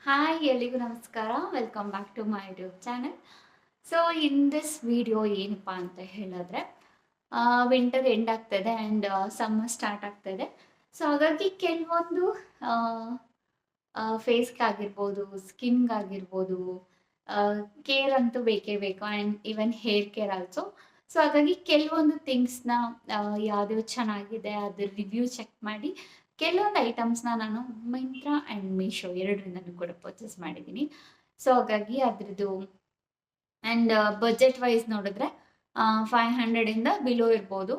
Hi ಎಲ್ಲಿಗೂ ನಮಸ್ಕಾರ. Welcome back to my YouTube channel. So in this video ಏನಪ್ಪಾ ಅಂತ ಹೇಳಿದ್ರೆ ವಿಂಟರ್ ಎಂಡ್ ಆಗ್ತಾಯಿದೆ ಆ್ಯಂಡ್ ಸಮ್ಮರ್ ಸ್ಟಾರ್ಟ್ ಆಗ್ತಾಯಿದೆ. ಸೊ ಹಾಗಾಗಿ ಕೆಲವೊಂದು ಫೇಸ್ಗಾಗಿರ್ಬೋದು, ಸ್ಕಿನ್ಗಾಗಿರ್ಬೋದು ಕೇರ್ ಅಂತೂ ಬೇಕೇ ಬೇಕು and even hair care also. So ಹಾಗಾಗಿ ಕೆಲವೊಂದು ಥಿಂಗ್ಸ್ನ ಯಾವುದು ಚೆನ್ನಾಗಿದೆ ಅದ್ರ ರಿವ್ಯೂ ಚೆಕ್ ಮಾಡಿ ಕೆಲವೊಂದು ಐಟಮ್ಸ್ನ ನಾನು ಮಿಂತ್ರಾ ಆ್ಯಂಡ್ ಮೀಶೋ ಎರಡರಿಂದನೂ ಕೂಡ ಪರ್ಚೇಸ್ ಮಾಡಿದ್ದೀನಿ. ಸೊ ಹಾಗಾಗಿ ಅದ್ರದ್ದು ಆ್ಯಂಡ್ ಬಜೆಟ್ ವೈಸ್ ನೋಡಿದ್ರೆ 500ಇಂದ ಬಿಲೋ ಇರ್ಬೋದು,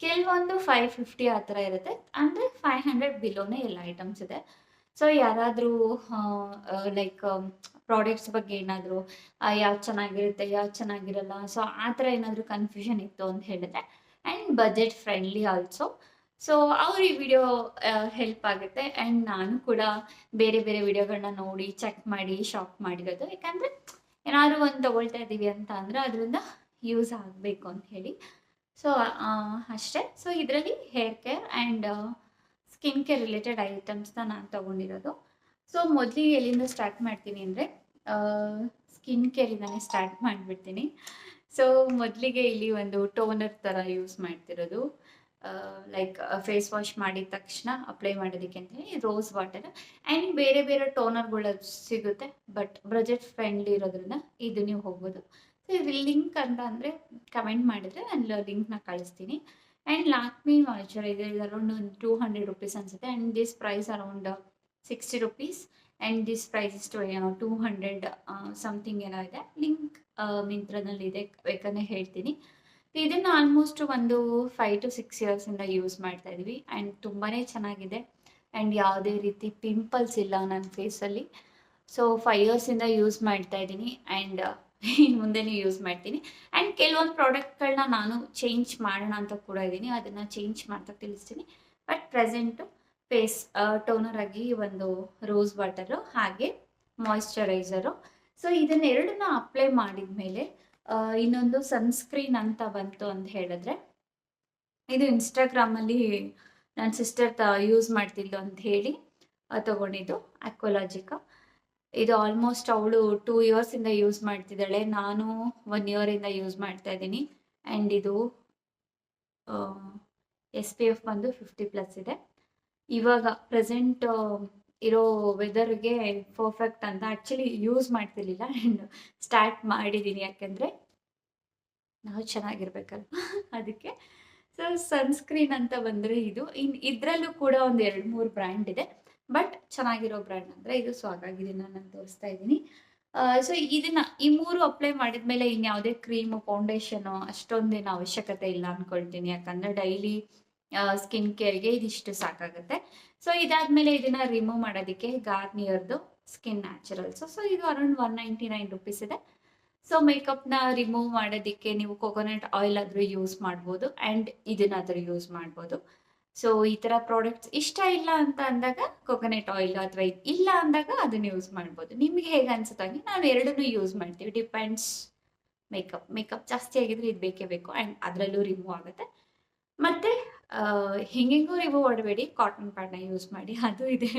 ಕೆಲವೊಂದು 550 ಆ ಥರ ಇರುತ್ತೆ, ಅಂದರೆ 500 ಬಿಲೋನೇ ಎಲ್ಲ ಐಟಮ್ಸ್ ಇದೆ. ಸೊ ಯಾರಾದರೂ ಲೈಕ್ ಪ್ರಾಡಕ್ಟ್ಸ್ ಬಗ್ಗೆ ಏನಾದರೂ ಯಾವ್ದು ಚೆನ್ನಾಗಿರುತ್ತೆ ಯಾವ್ದು ಚೆನ್ನಾಗಿರಲ್ಲ, ಸೊ ಆ ಥರ ಏನಾದರೂ ಕನ್ಫ್ಯೂಷನ್ ಇತ್ತು ಅಂತ ಹೇಳಿದ್ರೆ and budget friendly also, so ಅವ್ರು ಈ ವಿಡಿಯೋ ಹೆಲ್ಪ್ ಆಗುತ್ತೆ. ಆ್ಯಂಡ್ ನಾನು ಕೂಡ ಬೇರೆ ಬೇರೆ ವಿಡಿಯೋಗಳನ್ನ ನೋಡಿ ಚೆಕ್ ಮಾಡಿ ಶಾಪ್ ಮಾಡಿರೋದು, ಯಾಕಂದರೆ ಏನಾದರೂ ಒಂದು ತೊಗೊಳ್ತಾ ಇದ್ದೀವಿ ಅಂತ ಅಂದರೆ ಅದರಿಂದ ಯೂಸ್ ಆಗಬೇಕು ಅಂತ ಹೇಳಿ. ಸೊ ಅಷ್ಟೇ. ಸೊ ಇದರಲ್ಲಿ hair care and skin care related ಐಟಮ್ಸ್ನ ನಾನು ತೊಗೊಂಡಿರೋದು. ಸೊ ಮೊದಲಿಗೆ ಎಲ್ಲಿಂದ ಸ್ಟಾರ್ಟ್ ಮಾಡ್ತೀನಿ ಅಂದರೆ ಸ್ಕಿನ್ ಕೇರಿಂದನೇ ಸ್ಟಾರ್ಟ್ ಮಾಡಿಬಿಡ್ತೀನಿ. ಸೊ ಮೊದಲಿಗೆ ಇಲ್ಲಿ ಒಂದು ಟೋನರ್ ಥರ ಯೂಸ್ ಮಾಡ್ತಿರೋದು, ಲೈಕ್ ಫೇಸ್ ವಾಶ್ ಮಾಡಿದ ತಕ್ಷಣ ಅಪ್ಲೈ ಮಾಡೋದಕ್ಕೆ ಅಂತೇಳಿ ರೋಸ್ ವಾಟರ್. ಆ್ಯಂಡ್ ಬೇರೆ ಬೇರೆ ಟೋನರ್ಗಳು ಸಿಗುತ್ತೆ, ಬಟ್ ಬಜೆಟ್ ಫ್ರೆಂಡ್ಲಿ ಇರೋದ್ರಿಂದ ಇದು ನೀವು ಹೋಗ್ಬೋದು. ಸೊ ಇದು ಲಿಂಕ್ ಅಂತ ಅಂದರೆ ಕಮೆಂಟ್ ಮಾಡಿದರೆ ನಾನು ಲಿಂಕ್ನ ಕಳಿಸ್ತೀನಿ. ಆ್ಯಂಡ್ ಲ್ಯಾಕ್ಮಿ ಮಾಯ್ಚರೈಸರ್ ಇದು ಅರೌಂಡ್ ಒಂದು 200 ರುಪೀಸ್ ಅನಿಸುತ್ತೆ, and this price around 60 rupees, and this price ಇಷ್ಟು 200 ಸಮಥಿಂಗ್ ಏನೋ ಇದೆ. ಲಿಂಕ್ ಮಿಂತ್ರದಲ್ಲಿ ಇದೆ, ಬೇಕಂದರೆ ಹೇಳ್ತೀನಿ. ಇದನ್ನು ಆಲ್ಮೋಸ್ಟ್ ಒಂದು 5 to 6 ಇಯರ್ಸಿಂದ ಯೂಸ್ ಮಾಡ್ತಾ ಇದ್ದೀವಿ ಆ್ಯಂಡ್ ತುಂಬಾ ಚೆನ್ನಾಗಿದೆ. ಆ್ಯಂಡ್ ಯಾವುದೇ ರೀತಿ ಪಿಂಪಲ್ಸ್ ಇಲ್ಲ ನನ್ನ ಫೇಸಲ್ಲಿ. ಸೊ 5 ಇಯರ್ಸಿಂದ ಯೂಸ್ ಮಾಡ್ತಾ ಇದ್ದೀನಿ ಆ್ಯಂಡ್ ಇನ್ನು ಮುಂದೆನೂ ಯೂಸ್ ಮಾಡ್ತೀನಿ. ಆ್ಯಂಡ್ ಕೆಲವೊಂದು ಪ್ರಾಡಕ್ಟ್ಗಳನ್ನ ನಾನು ಚೇಂಜ್ ಮಾಡೋಣ ಅಂತ ಕೂಡ ಇದ್ದೀನಿ, ಅದನ್ನು ಚೇಂಜ್ ಮಾಡ್ತಾ ತಿಳಿಸ್ತೀನಿ. ಬಟ್ ಪ್ರೆಸೆಂಟು ಫೇಸ್ ಟೋನರ್ ಆಗಿ ಒಂದು ರೋಸ್ ವಾಟರು ಹಾಗೆ ಮಾಯ್ಶ್ಚರೈಸರು. ಸೊ ಇದನ್ನೆರಡನ್ನ ಅಪ್ಲೈ ಮಾಡಿದ ಮೇಲೆ ಇನ್ನೊಂದು ಸನ್ಸ್ಕ್ರೀನ್ ಅಂತ ಬಂತು ಅಂತ ಹೇಳಿದ್ರೆ, ಇದು ಇನ್ಸ್ಟಾಗ್ರಾಮಲ್ಲಿ ನನ್ನ ಸಿಸ್ಟರ್ ಯೂಸ್ ಮಾಡ್ತಿದ್ಲು ಅಂತ ಹೇಳಿ ತೊಗೊಂಡಿದ್ದು ಅಕ್ವಾಲಾಜಿಕಾ. ಇದು ಆಲ್ಮೋಸ್ಟ್ ಅವಳು 2 ಇಯರ್ಸಿಂದ ಯೂಸ್ ಮಾಡ್ತಿದ್ದಾಳೆ, ನಾನು 1 ಇಯರಿಂದ ಯೂಸ್ ಮಾಡ್ತಾ ಇದ್ದೀನಿ. ಆ್ಯಂಡ್ ಇದು SPF ಬಂದು 50+ ಇದೆ. ಇವಾಗ ಪ್ರೆಸೆಂಟ್ ಇರೋ ವೆದರ್ಗೆ ಪರ್ಫೆಕ್ಟ್ ಅಂತ ಆ್ಯಕ್ಚುಲಿ ಯೂಸ್ ಮಾಡ್ತಿರ್ಲಿಲ್ಲ ಆ್ಯಂಡ್ ಸ್ಟಾರ್ಟ್ ಮಾಡಿದ್ದೀನಿ, ಯಾಕೆಂದರೆ ನಾವು ಚೆನ್ನಾಗಿರ್ಬೇಕಲ್ವ ಅದಕ್ಕೆ. ಸೊ ಸನ್ಸ್ಕ್ರೀನ್ ಅಂತ ಬಂದರೆ ಇದು ಇದರಲ್ಲೂ ಕೂಡ ಒಂದು 2-3 ಬ್ರ್ಯಾಂಡ್ ಇದೆ, ಬಟ್ ಚೆನ್ನಾಗಿರೋ ಬ್ರ್ಯಾಂಡ್ ಅಂದರೆ ಇದು. ಸೊ ಹಾಗಾಗಿ ಇದನ್ನು ನಾನು ತೋರಿಸ್ತಾ ಇದ್ದೀನಿ. ಸೊ ಇದನ್ನು ಈ 3 ಅಪ್ಲೈ ಮಾಡಿದ ಮೇಲೆ ಇನ್ಯಾವುದೇ ಕ್ರೀಮು ಫೌಂಡೇಶನು ಅಷ್ಟೊಂದೇನು ಅವಶ್ಯಕತೆ ಇಲ್ಲ ಅಂದ್ಕೊಳ್ತೀನಿ, ಯಾಕಂದರೆ ಡೈಲಿ ಸ್ಕಿನ್ ಕೇರ್ಗೆ ಇದಿಷ್ಟು ಸಾಕಾಗುತ್ತೆ. ಸೊ ಇದಾದಮೇಲೆ ಇದನ್ನು ರಿಮೂವ್ ಮಾಡೋದಕ್ಕೆ ಗಾರ್ನಿಯರ್ದು ಸ್ಕಿನ್ ನ್ಯಾಚುರಲ್ಸು. ಸೊ ಇದು ಅರೌಂಡ್ 199 ರುಪೀಸ್ ಇದೆ. ಸೊ ಮೇಕಪ್ನ ರಿಮೂವ್ ಮಾಡೋದಕ್ಕೆ ನೀವು ಕೊಕೊನಟ್ ಆಯಿಲ್ ಆದರೂ ಯೂಸ್ ಮಾಡ್ಬೋದು ಆ್ಯಂಡ್ ಇದನ್ನಾದರೂ ಯೂಸ್ ಮಾಡ್ಬೋದು. ಸೊ ಈ ಥರ ಪ್ರಾಡಕ್ಟ್ಸ್ ಇಷ್ಟ ಇಲ್ಲ ಅಂತ ಅಂದಾಗ ಕೊಕೊನಟ್ ಆಯಿಲ್, ಅಥವಾ ಇಲ್ಲ ಅಂದಾಗ ಅದನ್ನು ಯೂಸ್ ಮಾಡ್ಬೋದು. ನಿಮಗೆ ಹೇಗೆ ಅನ್ಸುತ್ತಾಗೆ ನಾವು ಎರಡನ್ನೂ ಯೂಸ್ ಮಾಡ್ತೀವಿ, ಡಿಪೆಂಡ್ಸ್. ಮೇಕಪ್ ಜಾಸ್ತಿ ಆಗಿದ್ರೆ ಇದು ಬೇಕೇ ಬೇಕು ಆ್ಯಂಡ್ ಅದರಲ್ಲೂ ರಿಮೂವ್ ಆಗುತ್ತೆ. ಮತ್ತು ಹಿಂಗೆಂಗೂ ರಿಮೂವ್ ಮಾಡಬೇಡಿ, ಕಾಟನ್ ಪ್ಯಾಡ್ನ ಯೂಸ್ ಮಾಡಿ, ಅದು ಇದೆ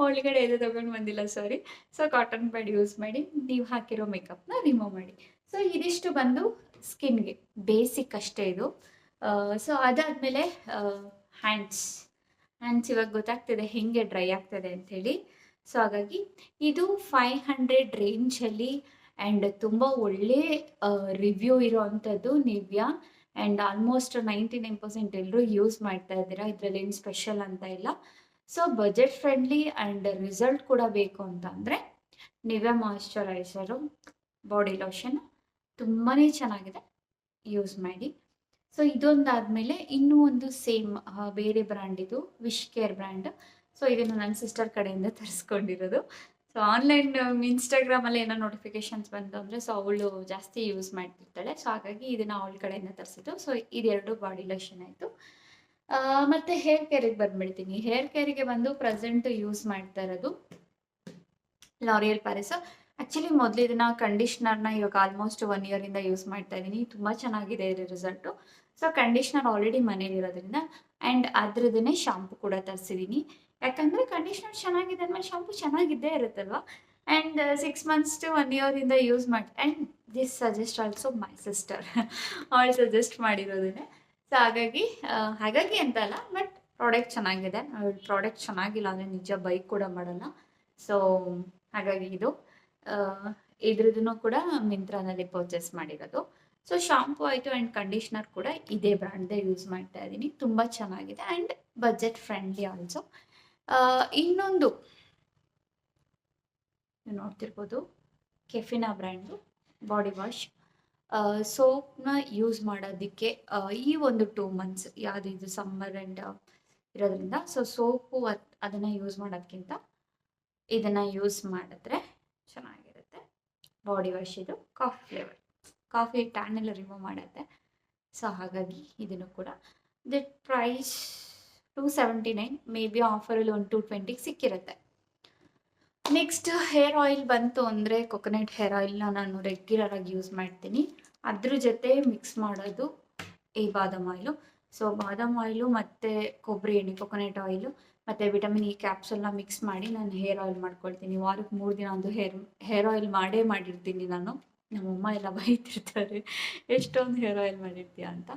ಒಳಗಡೆ ಇದು ತೊಗೊಂಡು ಬಂದಿಲ್ಲ ಸಾರಿ. ಸೊ ಕಾಟನ್ ಪ್ಯಾಡ್ ಯೂಸ್ ಮಾಡಿ ನೀವು ಹಾಕಿರೋ ಮೇಕಪ್ನ ರಿಮೂವ್ ಮಾಡಿ. ಸೊ ಇದಿಷ್ಟು ಬಂದು ಸ್ಕಿನ್ಗೆ ಬೇಸಿಕ್ ಅಷ್ಟೇ ಇದು. ಸೊ ಅದಾದಮೇಲೆ ಹ್ಯಾಂಡ್ಸ್ ಇವಾಗ ಗೊತ್ತಾಗ್ತಿದೆ ಹೆಂಗೆ ಡ್ರೈ ಆಗ್ತದೆ ಅಂಥೇಳಿ. ಸೊ ಹಾಗಾಗಿ ಇದು 500 ರೇಂಜಲ್ಲಿ ಆ್ಯಂಡ್ ತುಂಬ ಒಳ್ಳೆ ರಿವ್ಯೂ ಇರೋ ಅಂಥದ್ದು ನಿವ್ಯಾ. ಆ್ಯಂಡ್ ಆಲ್ಮೋಸ್ಟ್ 99% ಎಲ್ಲರೂ ಯೂಸ್ ಮಾಡ್ತಾ ಇದ್ದೀರಾ, ಇದರಲ್ಲಿ ಏನು ಸ್ಪೆಷಲ್ ಅಂತ ಇಲ್ಲ. So budget friendly and result ಕೂಡ ಬೇಕು ಅಂತ ಅಂದರೆ ನಿವ್ಯಾ ಮಾಯ್ಶ್ಚರೈಸರು ಬಾಡಿ ಲೋಷನ್ ತುಂಬಾ ಚೆನ್ನಾಗಿದೆ, ಯೂಸ್ ಮಾಡಿ. ಸೊ ಇದೊಂದಾದಮೇಲೆ ಇನ್ನೂ ಒಂದು ಸೇಮ್ ಬೇರೆ ಬ್ರ್ಯಾಂಡ್, ಇದು ವಿಶ್ ಕೇರ್ ಬ್ರ್ಯಾಂಡ್. ಸೊ ಇದನ್ನು ನನ್ನ ಸಿಸ್ಟರ್ ಕಡೆಯಿಂದ ತರಿಸ್ಕೊಂಡಿರೋದು. ಸೊ ಆನ್ಲೈನ್ ಇನ್ಸ್ಟಾಗ್ರಾಮಲ್ಲಿ ಏನೋ ನೋಟಿಫಿಕೇಶನ್ಸ್ ಬಂತು ಅಂದರೆ ಸೊ ಅವಳು ಜಾಸ್ತಿ ಯೂಸ್ ಮಾಡ್ತಿರ್ತಾಳೆ, ಸೊ ಹಾಗಾಗಿ ಇದನ್ನು ಅವಳ ಕಡೆಯಿಂದ ತರಿಸಿದ್ದು. ಸೊ ಇದೆರಡು ಬಾಡಿ ಲೋಷನ್ ಆಯಿತು. ಮತ್ತು ಹೇರ್ ಕೇರಿಗೆ ಬಂದುಬಿಡ್ತೀನಿ. ಹೇರ್ ಕೇರಿಗೆ ಬಂದು ಪ್ರೆಸೆಂಟ್ ಯೂಸ್ ಮಾಡ್ತಾ ಇರೋದು ಲಾರಿಯಲ್ ಪ್ಯಾರಿಸ್. ಆ್ಯಕ್ಚುಲಿ ಮೊದಲು ಇದನ್ನು ಕಂಡೀಷ್ನರ್ನ ಇವಾಗ ಆಲ್ಮೋಸ್ಟ್ 1 ಇಯರಿಂದ ಯೂಸ್ ಮಾಡ್ತಾ ಇದ್ದೀನಿ, ತುಂಬ ಚೆನ್ನಾಗಿದೆ ಇದರ ರಿಸಲ್ಟು. ಸೊ ಕಂಡೀಷ್ನರ್ ಆಲ್ರೆಡಿ ಮನೇಲಿರೋದ್ರಿಂದ ಆ್ಯಂಡ್ ಅದ್ರದ್ದೇ ಶಾಂಪು ಕೂಡ ತರಿಸಿದ್ದೀನಿ, ಯಾಕಂದರೆ ಕಂಡೀಷ್ನರ್ ಚೆನ್ನಾಗಿದೆ ಅಂದಮೇಲೆ ಶಾಂಪು ಚೆನ್ನಾಗಿದ್ದೇ ಇರುತ್ತಲ್ವ. ಆ್ಯಂಡ್ 6 ಮಂತ್ಸ್ ಟು 1 ಇಯರಿಂದ ಯೂಸ್ ಮಾಡಿ. And this suggest also my sister. ಅವಳು ಸಜೆಸ್ಟ್ ಮಾಡಿರೋದೇ. ಸೊ ಹಾಗಾಗಿ ಅಂತ ಅಲ್ಲ, ಬಟ್ ಪ್ರಾಡಕ್ಟ್ ಚೆನ್ನಾಗಿದೆ. ಪ್ರಾಡಕ್ಟ್ ಚೆನ್ನಾಗಿಲ್ಲ ಅಂದರೆ ನಿಜ ಬೈಕ್ ಕೂಡ ಮಾಡಲ್ಲ. ಸೊ ಹಾಗಾಗಿ ಇದ್ರದ್ದು ಕೂಡ ಮಿಂತ್ರಾನಲ್ಲಿ ಪರ್ಚೇಸ್ ಮಾಡಿರೋದು. ಸೊ ಶಾಂಪೂ ಆಯಿತು ಆ್ಯಂಡ್ ಕಂಡೀಷ್ನರ್ ಕೂಡ ಇದೇ ಬ್ರ್ಯಾಂಡ್ದೇ ಯೂಸ್ ಮಾಡ್ತಾ ಇದ್ದೀನಿ. ತುಂಬ ಚೆನ್ನಾಗಿದೆ ಆ್ಯಂಡ್ ಬಜೆಟ್ ಫ್ರೆಂಡ್ಲಿ ಆಲ್ಸೋ. ಇನ್ನೊಂದು ನೀವು ನೋಡ್ತಿರ್ಬೋದು, ಕೆಫಿನಾ ಬ್ರ್ಯಾಂಡು ಬಾಡಿ ವಾಶ್. ಸೋಪ್ನ ಯೂಸ್ ಮಾಡೋದಕ್ಕೆ ಈ ಒಂದು 2 ಮಂತ್ಸ್ ಯಾವುದು ಇದು ಸಮ್ಮರ್ ಆ್ಯಂಡ್ ಇರೋದ್ರಿಂದ, ಸೊ ಸೋಪು ಅದನ್ನು ಯೂಸ್ ಮಾಡೋದಕ್ಕಿಂತ ಇದನ್ನು ಯೂಸ್ ಮಾಡಿದ್ರೆ ಚೆನ್ನಾಗಿರುತ್ತೆ. ಬಾಡಿ ವಾಶ್ ಇದು ಕಾಫಿ ಫ್ಲೇವರ್, ಕಾಫಿ ಟ್ಯಾನ್ ಎಲ್ಲ ರಿಮೂವ್ ಮಾಡುತ್ತೆ. ಸೊ ಹಾಗಾಗಿ ಇದನ್ನು ಕೂಡ ದಟ್ ಪ್ರೈಸ್ 279, ಮೇ ಬಿ ಆಫರಲ್ಲಿ ಒಂದು 220 ಸಿಕ್ಕಿರುತ್ತೆ. ನೆಕ್ಸ್ಟ್ ಹೇರ್ ಆಯಿಲ್ ಬಂತು ಅಂದರೆ ಕೊಕೊನಟ್ ಹೇರ್ ಆಯಿಲ್ನ ನಾನು ರೆಗ್ಯುಲರ್ ಆಗಿ ಯೂಸ್ ಮಾಡ್ತೀನಿ. ಅದ್ರ ಜೊತೆ ಮಿಕ್ಸ್ ಮಾಡೋದು ಈ ಬಾದಾಮ್ ಆಯಿಲು. ಸೊ ಬಾದಾಮ್ ಆಯಿಲು ಮತ್ತು ಕೊಬ್ಬರಿ ಎಣ್ಣೆ, ಕೊಕೊನಟ್ ಆಯಿಲು ಮತ್ತು ವಿಟಮಿನ್ ಇ ಕ್ಯಾಪ್ಸೂಲ್ನ ಮಿಕ್ಸ್ ಮಾಡಿ ನಾನು ಹೇರ್ ಆಯಿಲ್ ಮಾಡ್ಕೊಳ್ತೀನಿ. ವಾರಕ್ಕೆ 3 ದಿನ ಒಂದು ಹೇರ್ ಆಯಿಲ್ ಮಾಡಿರ್ತೀನಿ ನಾನು. ನಮ್ಮಮ್ಮ ಎಲ್ಲ ಬೈತಿರ್ತಾರೆ, ಎಷ್ಟೊಂದು ಹೇರ್ ಆಯಿಲ್ ಮಾಡಿರ್ತೀಯ ಅಂತ.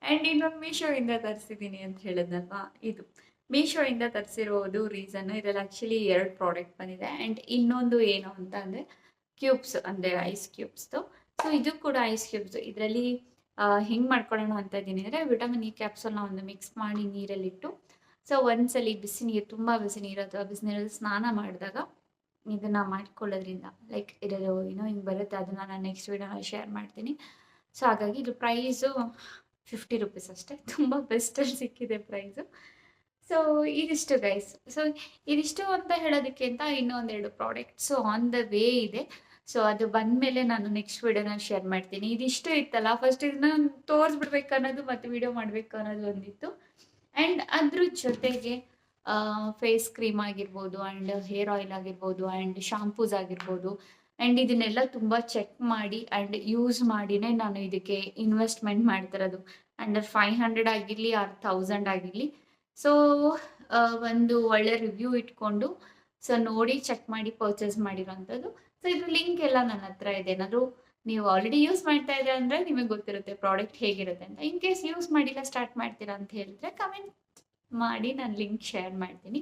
ಆ್ಯಂಡ್ ಇನ್ನೊಂದು ಮೀಶೋಯಿಂದ ತರಿಸಿದ್ದೀನಿ ಅಂತ ಹೇಳಿದ್ನಲ್ವಾ, ಇದು ಮೀಶೋಯಿಂದ ತರಿಸಿರೋದು ರೀಸನ್ನು. ಇದರಲ್ಲಿ ಆ್ಯಕ್ಚುಲಿ 2 ಪ್ರಾಡಕ್ಟ್ ಬಂದಿದೆ. ಆ್ಯಂಡ್ ಇನ್ನೊಂದು ಏನು ಅಂತ ಅಂದರೆ ಕ್ಯೂಬ್ಸ್, ಅಂದರೆ ಐಸ್ ಕ್ಯೂಬ್ಸ್ದು. ಸೊ ಇದು ಕೂಡ ಐಸ್ ಕ್ಯೂಬ್ಸ್. ಇದರಲ್ಲಿ ಹೆಂಗೆ ಮಾಡ್ಕೊಳ್ಳೋಣ ಅಂತ ಇದ್ದೀನಿ ಅಂದರೆ, ವಿಟಮಿನ್ ಇ ಕ್ಯಾಪ್ಸೂಲ್ನ ಒಂದು ಮಿಕ್ಸ್ ಮಾಡಿ ನೀರಲ್ಲಿಟ್ಟು, ಸೊ ಒಂದ್ಸಲಿ ಬಿಸಿ ನೀರು, ತುಂಬ ಬಿಸಿ ನೀರು ಅಥವಾ ಬಿಸಿ ನೀರಲ್ಲಿ ಸ್ನಾನ ಮಾಡಿದಾಗ ಇದನ್ನು ಮಾಡ್ಕೊಳ್ಳೋದ್ರಿಂದ ಲೈಕ್ ಇದರಲ್ಲಿ ಹಿಂಗೆ ಬರುತ್ತೆ. ಅದನ್ನು ನಾನು ನೆಕ್ಸ್ಟ್ ವೀಡಿಯೋನಲ್ಲಿ ಶೇರ್ ಮಾಡ್ತೀನಿ. ಸೊ ಹಾಗಾಗಿ ಇದು ಪ್ರೈಸು 50 ರೂಪೀಸ್ ಅಷ್ಟೇ. ತುಂಬ ಬೆಸ್ಟಲ್ಲಿ ಸಿಕ್ಕಿದೆ ಪ್ರೈಸು. ಸೊ ಇದಿಷ್ಟು ಗೈಸ್. ಸೊ ಇದಿಷ್ಟು ಅಂತ ಹೇಳೋದಕ್ಕಿಂತ ಇನ್ನೊಂದೆರಡು ಪ್ರಾಡಕ್ಟ್ಸು ಆನ್ ದ ವೇ ಇದೆ. ಸೊ ಅದು ಬಂದಮೇಲೆ ನಾನು ನೆಕ್ಸ್ಟ್ ವೀಡಿಯೋನಲ್ಲಿ ಶೇರ್ ಮಾಡ್ತೀನಿ. ಇದಿಷ್ಟು ಇತ್ತಲ್ಲ, ಫಸ್ಟ್ ಇದನ್ನ ತೋರಿಸ್ಬಿಡ್ಬೇಕು ಅನ್ನೋದು ಮತ್ತು ವೀಡಿಯೋ ಮಾಡಬೇಕು ಅನ್ನೋದು ಒಂದಿತ್ತು. ಆ್ಯಂಡ್ ಅದ್ರ ಜೊತೆಗೆ ಫೇಸ್ ಕ್ರೀಮ್ ಆಗಿರ್ಬೋದು ಆ್ಯಂಡ್ ಹೇರ್ ಆಯಿಲ್ ಆಗಿರ್ಬೋದು ಆ್ಯಂಡ್ ಶಾಂಪೂಸ್ ಆಗಿರ್ಬೋದು, ಆ್ಯಂಡ್ ಇದನ್ನೆಲ್ಲ ತುಂಬ ಚೆಕ್ ಮಾಡಿ ಆ್ಯಂಡ್ ಯೂಸ್ ಮಾಡಿನೇ ನಾನು ಇದಕ್ಕೆ ಇನ್ವೆಸ್ಟ್ಮೆಂಟ್ ಮಾಡ್ತಿರೋದು. ಅಂಡರ್ 500 ಆಗಿರಲಿ ಆರ್ 1000 ಆಗಿರಲಿ. ಸೊ ಒಂದು ಒಳ್ಳೆ ರಿವ್ಯೂ ಇಟ್ಕೊಂಡು ಸೊ ನೋಡಿ ಚೆಕ್ ಮಾಡಿ ಪರ್ಚೇಸ್ ಮಾಡಿರೋಂಥದ್ದು. ಸೊ ಇದು ಲಿಂಕ್ ಎಲ್ಲ ನನ್ನ ಹತ್ರ ಇದೆ. ಏನಾದರೂ ನೀವು ಆಲ್ರೆಡಿ ಯೂಸ್ ಮಾಡ್ತಾ ಇದ್ದೀರಾ ಅಂದರೆ ನಿಮಗೆ ಗೊತ್ತಿರುತ್ತೆ ಪ್ರಾಡಕ್ಟ್ ಹೇಗಿರುತ್ತೆ ಅಂತ. ಇನ್ ಕೇಸ್ ಯೂಸ್ ಮಾಡಿಲ್ಲ ಸ್ಟಾರ್ಟ್ ಮಾಡ್ತೀರಾ ಅಂತ ಹೇಳಿದ್ರೆ ಕಮೆಂಟ್ ಮಾಡಿ, ನಾನು ಲಿಂಕ್ ಶೇರ್ ಮಾಡ್ತೀನಿ.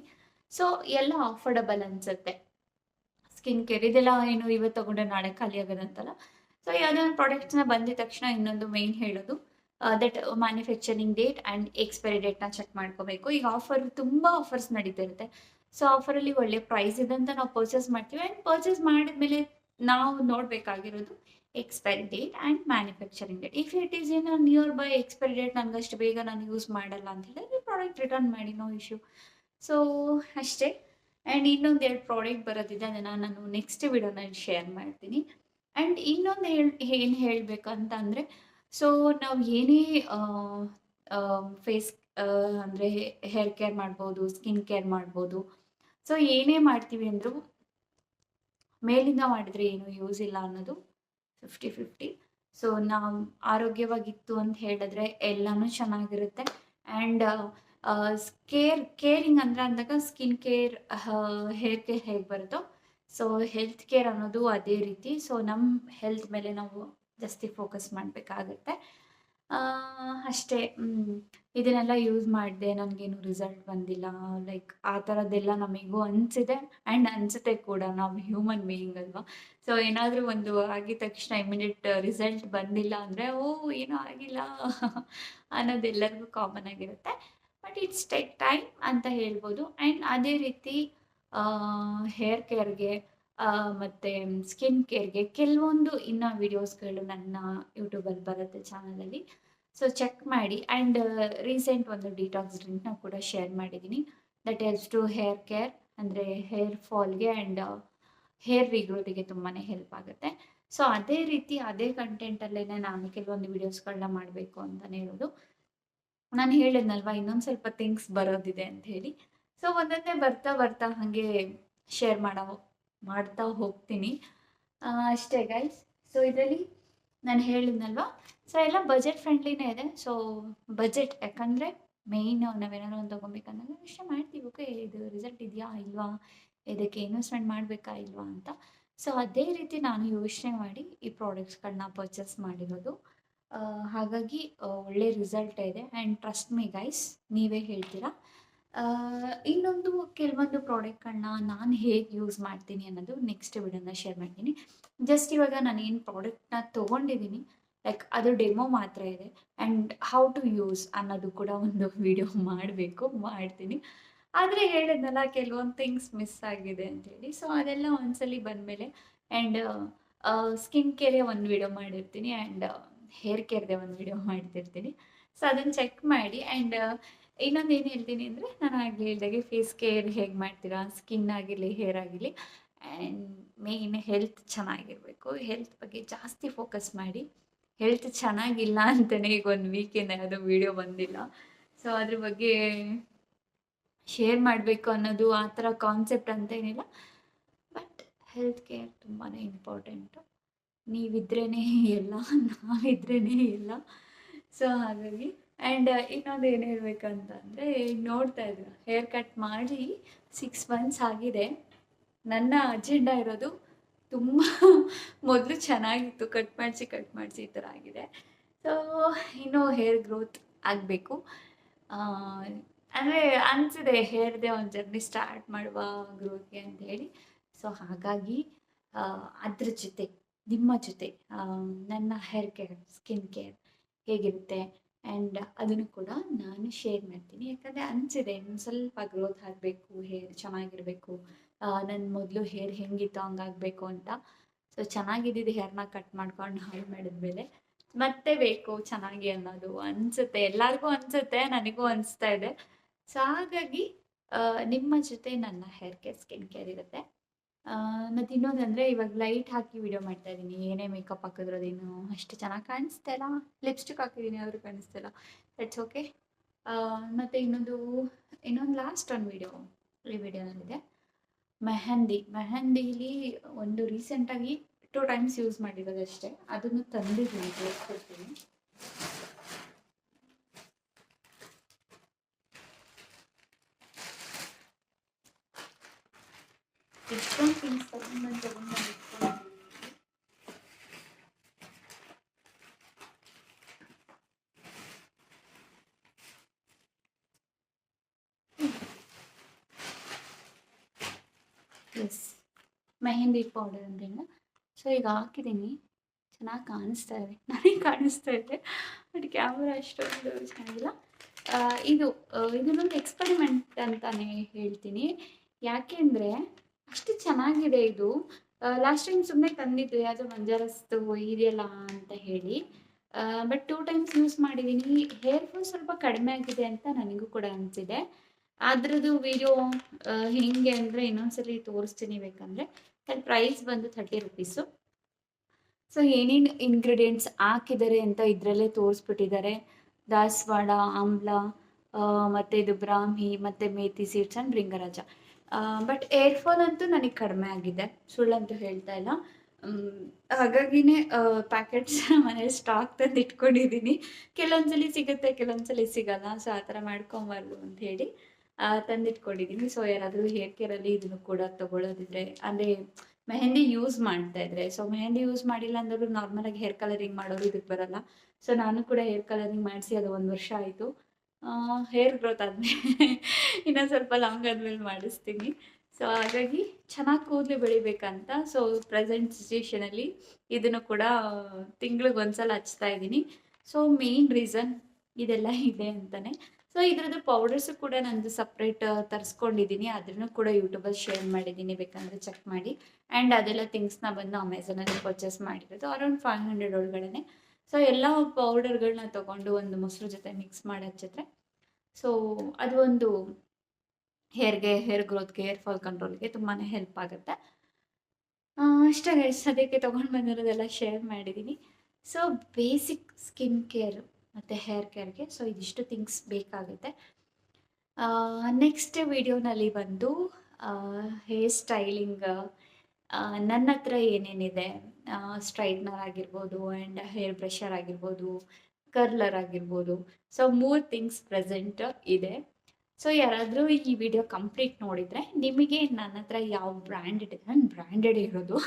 ಸೊ ಎಲ್ಲ ಅಫೋರ್ಡಬಲ್ ಅನಿಸುತ್ತೆ. ಸ್ಕಿನ್ ಕೇರ್ ಇದೆಲ್ಲ ಏನು ಇವತ್ತು ತಗೊಂಡ್ರೆ ನಾಳೆ ಖಾಲಿ ಆಗೋದಂತಲ್ಲ. ಸೊ ಯಾವುದೇ ಒಂದು ಪ್ರಾಡಕ್ಟ್ಸ್ನ ಬಂದಿದ ತಕ್ಷಣ ಇನ್ನೊಂದು ಮೇಯ್ನ್ ಹೇಳೋದು that manufacturing date and expiry ಡೇಟ್ನ ಚೆಕ್ ಮಾಡ್ಕೋಬೇಕು. ಈಗ ತುಂಬ ಆಫರ್ಸ್ ನಡೀತಿರುತ್ತೆ. ಸೊ ಆಫರಲ್ಲಿ ಒಳ್ಳೆ ಪ್ರೈಸ್ ಇದೆ ಅಂತ ನಾವು ಪರ್ಚೇಸ್ ಮಾಡ್ತೀವಿ. ಆ್ಯಂಡ್ ಪರ್ಚೇಸ್ ಮಾಡಿದ್ಮೇಲೆ ನಾವು ನೋಡಬೇಕಾಗಿರೋದು expiry date and manufacturing date. If it is in nearby expiry date, ನನಗಷ್ಟು ಬೇಗ ನಾನು ಯೂಸ್ ಮಾಡಲ್ಲ ಅಂತ ಹೇಳಿದ್ರೆ ಪ್ರಾಡಕ್ಟ್ ರಿಟರ್ನ್ ಮಾಡಿ, ನೋ ಇಶ್ಯೂ. ಸೊ ಅಷ್ಟೇ. ಆ್ಯಂಡ್ ಇನ್ನೊಂದು 2 ಪ್ರಾಡಕ್ಟ್ ಬರೋದಿದೆ, ಅದನ್ನು ನಾನು ನೆಕ್ಸ್ಟ್ ವಿಡಿಯೋನಲ್ಲಿ ಶೇರ್ ಮಾಡ್ತೀನಿ. ಆ್ಯಂಡ್ ಇನ್ನೊಂದು ಏನು ಹೇಳಬೇಕಂತ ಅಂದರೆ, ಸೊ ನಾವು ಏನೇ ಫೇಸ್ ಅಂದರೆ ಹೇರ್ ಕೇರ್ ಮಾಡ್ಬೋದು, ಸ್ಕಿನ್ ಕೇರ್ ಮಾಡ್ಬೋದು. ಸೊ ಏನೇ ಮಾಡ್ತೀವಿ ಅಂದರೂ ಮೇಲಿಂದ ಮಾಡಿದರೆ ಏನೂ ಯೂಸ್ ಇಲ್ಲ ಅನ್ನೋದು 50-50. ಸೊ ನಾವು ಆರೋಗ್ಯವಾಗಿತ್ತು ಅಂತ ಹೇಳಿದ್ರೆ ಎಲ್ಲನೂ ಚೆನ್ನಾಗಿರುತ್ತೆ. ಆ್ಯಂಡ್ ಕೇರಿಂಗ್ ಅಂದಾಗ ಸ್ಕಿನ್ ಕೇರ್, ಹೇರ್ ಕೇರ್ ಹೇಗೆ ಬರುತ್ತೋ, ಸೊ ಹೆಲ್ತ್ ಕೇರ್ ಅನ್ನೋದು ಅದೇ ರೀತಿ. ಸೊ ನಮ್ಮ ಹೆಲ್ತ್ ಮೇಲೆ ನಾವು ಜಾಸ್ತಿ ಫೋಕಸ್ ಮಾಡಬೇಕಾಗತ್ತೆ. ಅಷ್ಟೇ. ಇದನ್ನೆಲ್ಲ ಯೂಸ್ ಮಾಡಿದೆ, ನನಗೇನು ರಿಸಲ್ಟ್ ಬಂದಿಲ್ಲ, ಲೈಕ್ ಆ ಥರದ್ದೆಲ್ಲ ನಮಗೂ ಅನಿಸಿದೆ ಆ್ಯಂಡ್ ಅನಿಸುತ್ತೆ ಕೂಡ. ನಾವು ಹ್ಯೂಮನ್ ಬೀಯಿಂಗ್ ಅಲ್ವಾ. ಸೊ ಏನಾದರೂ ಒಂದು ಆಗಿದ ತಕ್ಷಣ ಇಮಿಡಿಯೇಟ್ ರಿಸಲ್ಟ್ ಬಂದಿಲ್ಲ ಅಂದರೆ ಏನೂ ಆಗಿಲ್ಲ ಅನ್ನೋದೆಲ್ಲರಿಗೂ ಕಾಮನ್ ಆಗಿರುತ್ತೆ. ಬಟ್ ಇಟ್ಸ್ ಟೇಕ್ ಟೈಮ್ ಅಂತ ಹೇಳ್ಬೋದು. ಆ್ಯಂಡ್ ಅದೇ ರೀತಿ ಹೇರ್ ಕೇರ್ಗೆ ಮತ್ತು ಸ್ಕಿನ್ ಕೇರ್ಗೆ ಕೆಲವೊಂದು ಇನ್ನೂ ವೀಡಿಯೋಸ್ಗಳು ನನ್ನ ಯೂಟ್ಯೂಬಲ್ಲಿ ಬರುತ್ತೆ ಚಾನಲಲ್ಲಿ. ಸೊ ಚೆಕ್ ಮಾಡಿ. ಆ್ಯಂಡ್ ರೀಸೆಂಟ್ ಒಂದು ಡಿಟಾಕ್ಸ್ ಡ್ರಿಂಕ್ನ ಕೂಡ ಶೇರ್ ಮಾಡಿದ್ದೀನಿ. That helps to hair care, ಅಂದರೆ ಹೇರ್ ಫಾಲ್ಗೆ ಆ್ಯಂಡ್ ಹೇರ್ ರಿಗ್ರೋತಿಗೆ ತುಂಬಾ ಹೆಲ್ಪ್ ಆಗುತ್ತೆ. ಸೊ ಅದೇ ರೀತಿ ಅದೇ ಕಂಟೆಂಟಲ್ಲೇ ನಾನು ಕೆಲವೊಂದು ವೀಡಿಯೋಸ್ಗಳನ್ನ ಮಾಡಬೇಕು ಅಂತಲೇ ಹೇಳೋದು. ನಾನು ಹೇಳಿದ್ನಲ್ವ ಇನ್ನೊಂದು ಸ್ವಲ್ಪ ಥಿಂಗ್ಸ್ ಬರೋದಿದೆ ಅಂತ ಹೇಳಿ. ಸೊ ಒಂದೊಂದೇ ಬರ್ತಾ ಹಾಗೆ ಶೇರ್ ಮಾಡ್ತಾ ಹೋಗ್ತೀನಿ. ಅಷ್ಟೇ ಗೈಸ್. ಸೊ ಇದರಲ್ಲಿ ನಾನು ಹೇಳಿದ್ನಲ್ವ, ಸೊ ಎಲ್ಲ ಬಜೆಟ್ ಫ್ರೆಂಡ್ಲಿನೇ ಇದೆ. ಸೊ ಬಜೆಟ್ ಯಾಕಂದರೆ ಮೇಯ್ನ್ ನಾವೇನಾದ್ರು ಒಂದು ತೊಗೊಬೇಕಂದಾಗ ಇಷ್ಟೇ ಮಾಡ್ತೀವಿ. ಓಕೆ, ಇದು ರಿಸಲ್ಟ್ ಇದೆಯಾ ಇಲ್ವಾ, ಇದಕ್ಕೆ ಇನ್ವೆಸ್ಟ್ಮೆಂಟ್ ಮಾಡಬೇಕಾ ಇಲ್ವಾ ಅಂತ. ಸೊ ಅದೇ ರೀತಿ ನಾನು ಯೋಚನೆ ಮಾಡಿ ಈ ಪ್ರಾಡಕ್ಟ್ಸ್ಗಳನ್ನ ಪರ್ಚೇಸ್ ಮಾಡಿರೋದು. ಹಾಗಾಗಿ ಒಳ್ಳೆ ರಿಸಲ್ಟ್ ಇದೆ ಆ್ಯಂಡ್ ಟ್ರಸ್ಟ್ ಮೀ ಗೈಸ್, ನೀವೇ ಹೇಳ್ತೀರಾ. ಇನ್ನೊಂದು ಕೆಲವೊಂದು ಪ್ರಾಡಕ್ಟ್ಗಳನ್ನ ನಾನು ಹೇಗೆ ಯೂಸ್ ಮಾಡ್ತೀನಿ ಅನ್ನೋದು ನೆಕ್ಸ್ಟ್ ವಿಡಿಯೋನ ಶೇರ್ ಮಾಡ್ತೀನಿ. ಜಸ್ಟ್ ಇವಾಗ ನಾನು ಏನು ಪ್ರಾಡಕ್ಟ್ನ ತೊಗೊಂಡಿದ್ದೀನಿ ಲೈಕ್ ಅದು ಡೆಮೋ ಮಾತ್ರ ಇದೆ ಆ್ಯಂಡ್ ಹೌ ಟು ಯೂಸ್ ಅನ್ನೋದು ಕೂಡ ಒಂದು ವಿಡಿಯೋ ಮಾಡ್ತೀನಿ. ಆದರೆ ಹೇಳಿದ್ನಲ್ಲ ಕೆಲವೊಂದು ಥಿಂಗ್ಸ್ ಮಿಸ್ ಆಗಿದೆ ಅಂತೇಳಿ. ಸೊ ಅದೆಲ್ಲ ಒಂದ್ಸಲಿ ಬಂದಮೇಲೆ ಆ್ಯಂಡ್ ಸ್ಕಿನ್ ಕೇರೇ ಒಂದು ವಿಡಿಯೋ ಮಾಡಿರ್ತೀನಿ ಆ್ಯಂಡ್ ಹೇರ್ ಕೇರ್ದೆ ಒಂದು ವಿಡಿಯೋ ಮಾಡ್ತಿರ್ತೀನಿ. ಸೊ ಅದನ್ನು ಚೆಕ್ ಮಾಡಿ. ಆ್ಯಂಡ್ ಇನ್ನೊಂದು ಏನು ಹೇಳ್ತೀನಿ ಅಂದರೆ, ನಾನು ಆಗಲೇ ಹೇಳಿದಾಗೆ ಫೇಸ್ ಕೇರ್ ಹೇಗೆ ಮಾಡ್ತೀರಾ, ಸ್ಕಿನ್ ಆಗಿರಲಿ ಹೇರ್ ಆಗಿರಲಿ, ಆ್ಯಂಡ್ ಮೇಯ್ನ್ ಹೆಲ್ತ್ ಚೆನ್ನಾಗಿರಬೇಕು. ಹೆಲ್ತ್ ಬಗ್ಗೆ ಜಾಸ್ತಿ ಫೋಕಸ್ ಮಾಡಿ. ಹೆಲ್ತ್ ಚೆನ್ನಾಗಿಲ್ಲ ಅಂತಲೇ ಈಗ ಒಂದು ವೀಕಿಂದ ಯಾವುದೋ ವಿಡಿಯೋ ಬಂದಿಲ್ಲ. ಸೊ ಅದ್ರ ಬಗ್ಗೆ ಶೇರ್ ಮಾಡಬೇಕು ಅನ್ನೋದು ಆ ಥರ ಕಾನ್ಸೆಪ್ಟ್ ಅಂತ ಏನಿಲ್ಲ. ಬಟ್ ಹೆಲ್ತ್ ಕೇರ್ ತುಂಬಾ ಇಂಪಾರ್ಟೆಂಟು. ನೀವಿದ್ರೇ ಎಲ್ಲ, ನಾವಿದ್ರೇ ಎಲ್ಲ. ಸೊ ಹಾಗಾಗಿ ಆ್ಯಂಡ್ ಇನ್ನೊಂದು ಏನು ಹೇಳ್ಬೇಕಂತಂದರೆ, ಈಗ ನೋಡ್ತಾ ಇದ್ರು ಹೇರ್ ಕಟ್ ಮಾಡಿ 6 ಮಂತ್ಸ್ ಆಗಿದೆ. ನನ್ನ ಅಜೆಂಡಾ ಇರೋದು ತುಂಬ ಮೊದಲು ಚೆನ್ನಾಗಿತ್ತು, ಕಟ್ ಮಾಡಿಸಿ ಈ ಥರ ಆಗಿದೆ. ಸೊ ಇನ್ನೂ ಹೇರ್ ಗ್ರೋತ್ ಆಗಬೇಕು. ಅಂದರೆ ಅನಿಸಿದೆ ಹೇರ್ದೆ ಒಂದು ಜರ್ನಿ ಸ್ಟಾರ್ಟ್ ಮಾಡುವ ಗ್ರೋತ್ಗೆ ಅಂತ ಹೇಳಿ. ಸೊ ಹಾಗಾಗಿ ಅದ್ರ ಜೊತೆ ನಿಮ್ಮ ಜೊತೆ ನನ್ನ ಹೇರ್ ಕೇರ್, ಸ್ಕಿನ್ ಕೇರ್ ಹೇಗಿರುತ್ತೆ ಆ್ಯಂಡ್ ಅದನ್ನು ಕೂಡ ನಾನು ಶೇರ್ ಮಾಡ್ತೀನಿ. ಯಾಕಂದರೆ ಅನಿಸಿದೆ ಒಂದು ಸ್ವಲ್ಪ ಗ್ರೋತ್ ಆಗಬೇಕು, ಹೇರ್ ಚೆನ್ನಾಗಿರಬೇಕು, ನನ್ನ ಮೊದಲು ಹೇರ್ ಹೆಂಗಿತ್ತು ಹಂಗಾಗಬೇಕು ಅಂತ. ಸೊ ಚೆನ್ನಾಗಿದ್ದಿದ್ದು ಹೇರ್ನ ಕಟ್ ಮಾಡ್ಕೊಂಡು ಹಾಳು ಮಾಡಿದ್ಮೇಲೆ ಮತ್ತೆ ಬೇಕು ಚೆನ್ನಾಗಿ ಅನ್ನೋದು ಅನಿಸುತ್ತೆ, ಎಲ್ಲರಿಗೂ ಅನಿಸುತ್ತೆ, ನನಗೂ ಅನಿಸ್ತಾ ಇದೆ. ಸೊ ಹಾಗಾಗಿ ನಿಮ್ಮ ಜೊತೆ ನನ್ನ ಹೇರ್ ಕೇರ್, ಸ್ಕಿನ್ ಕೇರ್ ಇರುತ್ತೆ. ಮತ್ತು ಇನ್ನೊಂದಂದರೆ, ಇವಾಗ ಲೈಟ್ ಹಾಕಿ ವಿಡಿಯೋ ಮಾಡ್ತಾ ಇದ್ದೀನಿ. ಏನೇ ಮೇಕಪ್ ಹಾಕಿದ್ರದೇನು ಅಷ್ಟು ಚೆನ್ನಾಗಿ ಕಾಣಿಸ್ತಾ ಇಲ್ಲ. ಲಿಪ್ಸ್ಟಿಕ್ ಹಾಕಿದ್ದೀನಿ ಆದರೂ ಕಾಣಿಸ್ತಾ ಇಲ್ಲ. That's okay. ಮತ್ತು ಇನ್ನೊಂದು ಲಾಸ್ಟ್ ಒಂದು ವಿಡಿಯೋ ಈ ವಿಡಿಯೋನಲ್ಲಿದೆ, ಮೆಹಂದಿಲಿ ಒಂದು ರೀಸೆಂಟಾಗಿ 2 ಟೈಮ್ಸ್ ಯೂಸ್ ಮಾಡಿರೋದಷ್ಟೇ. ಅದನ್ನು ತಂದಿದ್ದೀನಿ, ತೋರಿಸ್ಕೊಡ್ತೀನಿ. ಎಷ್ಟೊಂದು ಥಿಂಗ್ಸ್ ತಗೊಂಡು ಎಸ್ ಮೆಹಂದಿ ಪೌಡರ್ ಅಂತೇಳಿ. ಸೊ ಈಗ ಹಾಕಿದ್ದೀನಿ, ಚೆನ್ನಾಗಿ ಕಾಣಿಸ್ತಾ ಇದೆ, ನನಗೆ ಕಾಣಿಸ್ತಾ ಇದೆ. ಬಟ್ ಕ್ಯಾಮ್ರಾ ಅಷ್ಟೊಂದು ಚೆನ್ನಾಗಿಲ್ಲ. ಇದನ್ನೊಂದು ಎಕ್ಸ್ಪರಿಮೆಂಟ್ ಅಂತಲೇ ಹೇಳ್ತೀನಿ. ಯಾಕೆಂದರೆ ಅಷ್ಟು ಚೆನ್ನಾಗಿದೆ ಇದು. ಲಾಸ್ಟ್ ಟೈಮ್ ಸುಮ್ಮನೆ ತಂದಿದ್ದು ಯಾವುದೋ ಮಂಜಾರಸ್ತು ಇದೆಯಲ್ಲ ಅಂತ ಹೇಳಿ. ಬಟ್ 2 ಟೈಮ್ಸ್ ಯೂಸ್ ಮಾಡಿದ್ದೀನಿ. ಹೇರ್ ಫಾಲ್ ಸ್ವಲ್ಪ ಕಡಿಮೆ ಆಗಿದೆ ಅಂತ ನನಗೂ ಕೂಡ ಅನಿಸಿದೆ. ಅದ್ರದ್ದು ವಿಡಿಯೋ ಹೇಗೆ ಅಂದರೆ ಇನ್ನೊಂದ್ಸಲಿ ತೋರಿಸ್ತೀನಿ ಬೇಕಂದರೆ. ಅದ್ರ ಪ್ರೈಸ್ ಬಂದು 30 ರುಪೀಸು. ಸೊ ಏನೇನು ಇಂಗ್ರೀಡಿಯೆಂಟ್ಸ್ ಹಾಕಿದ್ದಾರೆ ಅಂತ ಇದರಲ್ಲೇ ತೋರಿಸ್ಬಿಟ್ಟಿದ್ದಾರೆ. ದಾಸವಾಳ, ಆಮ್ಲ, ಮತ್ತು ಇದು ಬ್ರಾಹ್ಮಿ, ಮತ್ತು methi seeds and bhringraj. But hair fall ಅಂತೂ ನನಗೆ ಕಡಿಮೆ ಆಗಿದೆ, ಸುಳ್ಳಂತೂ ಹೇಳ್ತಾ ಇಲ್ಲ. ಹಾಗಾಗಿನೇ ಪ್ಯಾಕೆಟ್ಸ್ ಮನೇಲಿ ಸ್ಟಾಕ್ ತಂದು ಇಟ್ಕೊಂಡಿದ್ದೀನಿ. ಕೆಲವೊಂದ್ಸಲಿ ಸಿಗುತ್ತೆ, ಕೆಲವೊಂದ್ಸಲಿ ಸಿಗಲ್ಲ. ಸೊ ಆ ಥರ ಮಾಡ್ಕೊಬಾರ್ದು ಅಂತ ಹೇಳಿ ತಂದಿಟ್ಕೊಂಡಿದ್ದೀನಿ. ಸೊ ಯಾರಾದರೂ ಹೇರ್ ಕೇರಲ್ಲಿ ಇದನ್ನು ಕೂಡ ತೊಗೊಳ್ಳೋದಿದ್ರೆ, ಅಂದರೆ ಮೆಹಂದಿ ಯೂಸ್ ಮಾಡ್ತಾ ಇದ್ರೆ, ಸೊ ಮೆಹಂದಿ ಯೂಸ್ ಮಾಡಿಲ್ಲ ಅಂದರೂ ನಾರ್ಮಲಾಗಿ ಹೇರ್ ಕಲರಿಂಗ್ ಮಾಡೋರು ಇದಕ್ಕೆ ಬರಲ್ಲ. ಸೊ ನಾನು ಕೂಡ ಹೇರ್ ಕಲರಿಂಗ್ ಮಾಡಿಸಿ ಅದು 1 ವರ್ಷ ಆಯಿತು. ಹೇರ್ ಗ್ರೋತ್ ಆದಮೇಲೆ ಇನ್ನೊಂದು ಸ್ವಲ್ಪ ಲಾಂಗ್ ಆದಮೇಲೆ ಮಾಡಿಸ್ತೀನಿ. ಸೊ ಹಾಗಾಗಿ ಚೆನ್ನಾಗಿ ಕೂದಲು ಬೆಳಿಬೇಕಂತ ಸೊ ಪ್ರೆಸೆಂಟ್ ಸಿಚುಯೇಷನಲ್ಲಿ ಇದನ್ನು ಕೂಡ ತಿಂಗ್ಳಿಗೆ ಒಂದ್ಸಲ ಹಚ್ತಾ ಇದ್ದೀನಿ. ಸೊ ಮೇನ್ ರೀಸನ್ ಇದೆಲ್ಲ ಇದೆ ಅಂತಲೇ. ಸೊ ಇದ್ರದ್ದು ಪೌಡರ್ಸು ಕೂಡ ನಂದು ಸಪ್ರೇಟ್ ತರಿಸ್ಕೊಂಡಿದ್ದೀನಿ. ಅದನ್ನು ಕೂಡ ಯೂಟ್ಯೂಬಲ್ಲಿ ಶೇರ್ ಮಾಡಿದ್ದೀನಿ, ಬೇಕಂದರೆ ಚೆಕ್ ಮಾಡಿ. ಆ್ಯಂಡ್ ಅದೆಲ್ಲ ಥಿಂಗ್ಸ್ನ ಬಂದು ಅಮೆಝಾನಲ್ಲಿ ಪರ್ಚೇಸ್ ಮಾಡಿರೋದು ಅರೌಂಡ್ 500 ಒಳಗಡೆ. ಸೊ ಎಲ್ಲ ಪೌಡರ್ಗಳನ್ನ ತೊಗೊಂಡು ಒಂದು ಮೊಸರು ಜೊತೆ ಮಿಕ್ಸ್ ಮಾಡಿ ಹಚ್ಚಿದ್ರೆ ಸೊ ಅದು ಒಂದು ಹೇರ್ ಗ್ರೋತ್ಗೆ, ಹೇರ್ ಫಾಲ್ ಕಂಟ್ರೋಲ್ಗೆ ತುಂಬಾ ಹೆಲ್ಪ್ ಆಗುತ್ತೆ. ಅಷ್ಟೇ ಗೈಸ್, ಅದಕ್ಕೆ ತೊಗೊಂಡು ಬಂದಿರೋದೆಲ್ಲ ಶೇರ್ ಮಾಡಿದ್ದೀನಿ. ಸೊ ಬೇಸಿಕ್ ಸ್ಕಿನ್ ಕೇರ್ ಮತ್ತು ಹೇರ್ ಕೇರ್ಗೆ ಸೊ ಇದಿಷ್ಟು ಥಿಂಗ್ಸ್ ಬೇಕಾಗುತ್ತೆ. ನೆಕ್ಸ್ಟ್ ವಿಡಿಯೋನಲ್ಲಿ ಬಂದು ಹೇರ್ ಸ್ಟೈಲಿಂಗ್, ನನ್ನ ಹತ್ರ ಏನೇನಿದೆ, ಸ್ಟ್ರೈಟ್ನರ್ ಆಗಿರ್ಬೋದು ಆ್ಯಂಡ್ ಹೇರ್ ಬ್ರಷರ್ ಆಗಿರ್ಬೋದು, ಕರ್ಲರ್ ಆಗಿರ್ಬೋದು. ಸೊ 3 ಥಿಂಗ್ಸ್ ಪ್ರೆಸೆಂಟ್ ಇದೆ. ಸೊ ಯಾರಾದರೂ ಈ ವಿಡಿಯೋ ಕಂಪ್ಲೀಟ್ ನೋಡಿದರೆ ನಿಮಗೆ ನನ್ನ ಹತ್ರ ಯಾವ ಬ್ರ್ಯಾಂಡ್ ಇದೆ, ನಾನು ಬ್ರ್ಯಾಂಡೆಡ್ ಇರೋದು.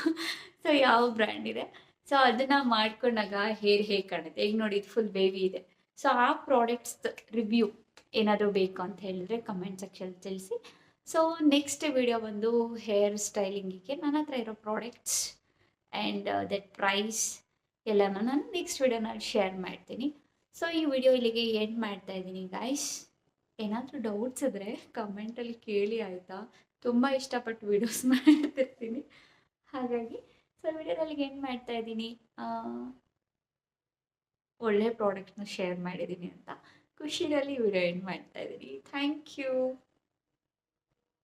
ಸೊ ಯಾವ ಬ್ರ್ಯಾಂಡ್ ಇದೆ, ಸೊ ಅದನ್ನು ಮಾಡ್ಕೊಂಡಾಗ ಹೇರ್ ಹೇಗೆ ಕಾಣುತ್ತೆ, ಈಗ ನೋಡಿ ಇದು ಫುಲ್ ಬೇವಿ ಇದೆ. ಸೊ ಆ ಪ್ರಾಡಕ್ಟ್ಸ್ ರಿವ್ಯೂ ಏನಾದರೂ ಬೇಕು ಅಂತ ಹೇಳಿದ್ರೆ ಕಮೆಂಟ್ ಸೆಕ್ಷನ್ ತಿಳಿಸಿ. ಸೊ ನೆಕ್ಸ್ಟ್ ವಿಡಿಯೋ ಬಂದು ಹೇರ್ ಸ್ಟೈಲಿಂಗಿಗೆ ನನ್ನ ಹತ್ರ ಇರೋ ಪ್ರಾಡಕ್ಟ್ಸ್ ಆ್ಯಂಡ್ ದಟ್ ಪ್ರೈಸ್ ಎಲ್ಲನೂ ನಾನು ನೆಕ್ಸ್ಟ್ ವಿಡಿಯೋನಲ್ಲಿ ಶೇರ್ ಮಾಡ್ತೀನಿ. ಸೊ ಈ ವಿಡಿಯೋ ಇಲ್ಲಿಗೆ ಎಂಡ್ ಮಾಡ್ತಾ ಇದ್ದೀನಿ ಗಾಯ್ಸ್. ಏನಾದರೂ ಡೌಟ್ಸ್ ಇದ್ದರೆ ಕಮೆಂಟಲ್ಲಿ ಕೇಳಿ ಆಯಿತಾ. ತುಂಬ ಇಷ್ಟಪಟ್ಟು ವೀಡಿಯೋಸ್ ಮಾಡ್ತಿರ್ತೀನಿ, ಹಾಗಾಗಿ ಸೊ ವಿಡಿಯೋದಲ್ಲಿ ಏನು ಮಾಡ್ತಾ ಇದ್ದೀನಿ, ಒಳ್ಳೆ ಪ್ರಾಡಕ್ಟ್ನ ಶೇರ್ ಮಾಡಿದ್ದೀನಿ ಅಂತ ಖುಷಿಯಲ್ಲಿ ವಿಡಿಯೋ ಎಂಡ್ ಮಾಡ್ತಾ ಇದ್ದೀನಿ. Thank you.